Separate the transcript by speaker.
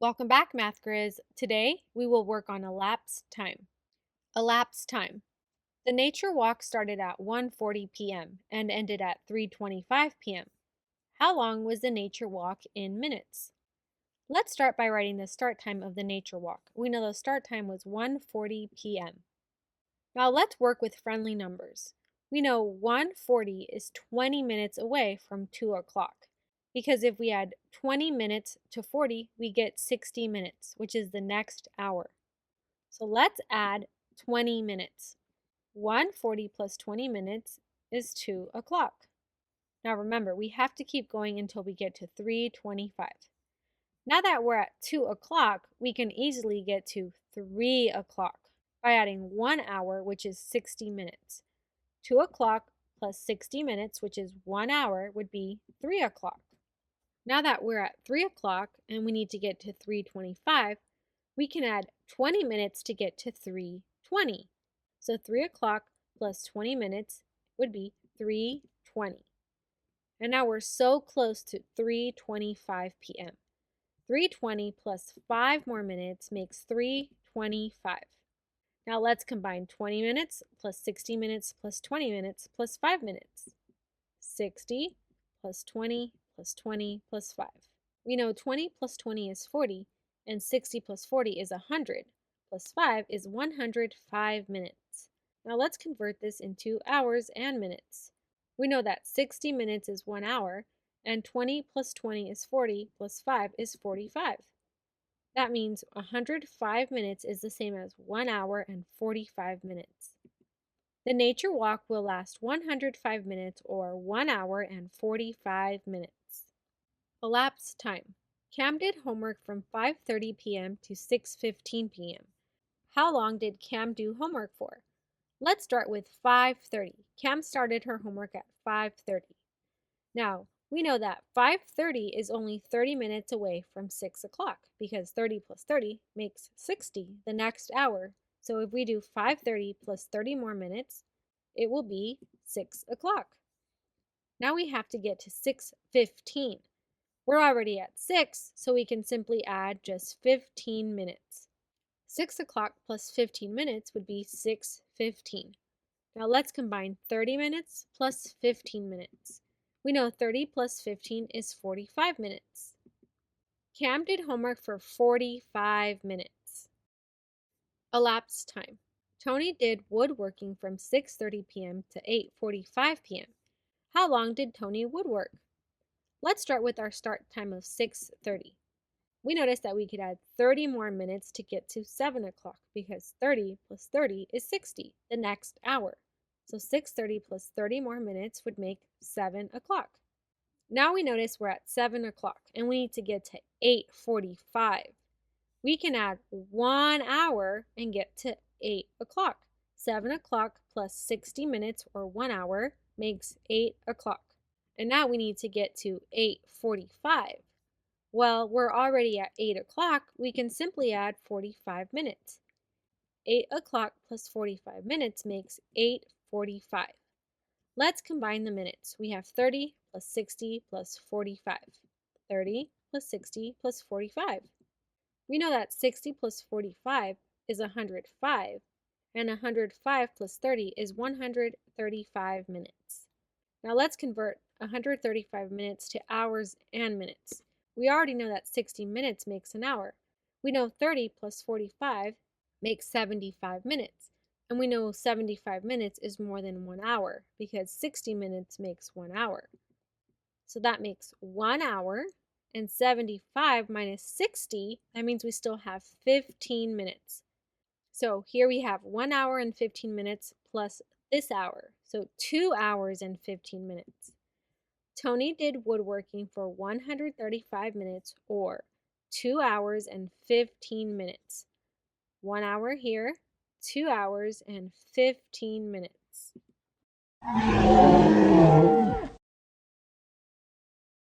Speaker 1: Welcome back, Math Grizz. Today, we will work on elapsed time. Elapsed time. The nature walk started at 1:40 p.m. and ended at 3:25 p.m. How long was the nature walk in minutes? Let's start by writing the start time of the nature walk. We know the start time was 1:40 p.m. Now let's work with friendly numbers. We know 1:40 is 20 minutes away from 2 o'clock. Because if we add 20 minutes to 40, we get 60 minutes, which is the next hour. So let's add 20 minutes. 1:40 plus 20 minutes is 2 o'clock. Now remember, we have to keep going until we get to 3:25. Now that we're at 2 o'clock, we can easily get to 3 o'clock by adding 1 hour, which is 60 minutes. 2 o'clock plus 60 minutes, which is 1 hour, would be 3 o'clock. Now that we're at 3 o'clock and we need to get to 3:25, we can add 20 minutes to get to 3:20. So 3 o'clock plus 20 minutes would be 3:20. And now we're so close to 3:25 p.m. 3:20 plus 5 more minutes makes 3:25. Now let's combine 20 minutes plus 60 minutes plus 20 minutes plus 5 minutes. 60 plus 20 plus 20 plus 5. We know 20 plus 20 is 40, and 60 plus 40 is 100, plus 5 is 105 minutes. Now let's convert this into hours and minutes. We know that 60 minutes is 1 hour, and 20 plus 20 is 40, plus 5 is 45. That means 105 minutes is the same as 1 hour and 45 minutes. The nature walk will last 105 minutes or 1 hour and 45 minutes. Elapsed time. Cam did homework from 5:30 p.m. to 6:15 p.m. How long did Cam do homework for? Let's start with 5:30. Cam started her homework at 5:30. Now, we know that 5:30 is only 30 minutes away from 6 o'clock because 30 plus 30 makes 60 the next hour. So if we do 5:30 plus 30 more minutes, it will be 6 o'clock. Now we have to get to 6:15. We're already at 6, so we can simply add just 15 minutes. 6 o'clock plus 15 minutes would be 6:15. Now let's combine 30 minutes plus 15 minutes. We know 30 plus 15 is 45 minutes. Cam did homework for 45 minutes. Elapsed time. Tony did woodworking from 6:30 p.m. to 8:45 p.m. How long did Tony woodwork? Let's start with our start time of 6:30. We noticed that we could add 30 more minutes to get to 7 o'clock because 30 plus 30 is 60, the next hour. So 6:30 plus 30 more minutes would make 7 o'clock. Now we notice we're at 7 o'clock and we need to get to 8:45. We can add 1 hour and get to 8 o'clock. 7 o'clock plus 60 minutes or 1 hour makes 8 o'clock. And now we need to get to 8:45. Well, we're already at 8 o'clock, we can simply add 45 minutes. 8 o'clock plus 45 minutes makes 8:45. Let's combine the minutes. We have 30 plus 60 plus 45. 30 plus 60 plus 45. We know that 60 plus 45 is 105, and 105 plus 30 is 135 minutes. Now let's convert 135 minutes to hours and minutes. We already know that 60 minutes makes an hour. We know 30 plus 45 makes 75 minutes. And we know 75 minutes is more than 1 hour because 60 minutes makes 1 hour. So that makes 1 hour, and 75 minus 60, that means we still have 15 minutes. So here we have 1 hour and 15 minutes plus this hour. So 2 hours and 15 minutes. Tony did woodworking for 135 minutes or 2 hours and 15 minutes. 1 hour here, 2 hours and 15 minutes.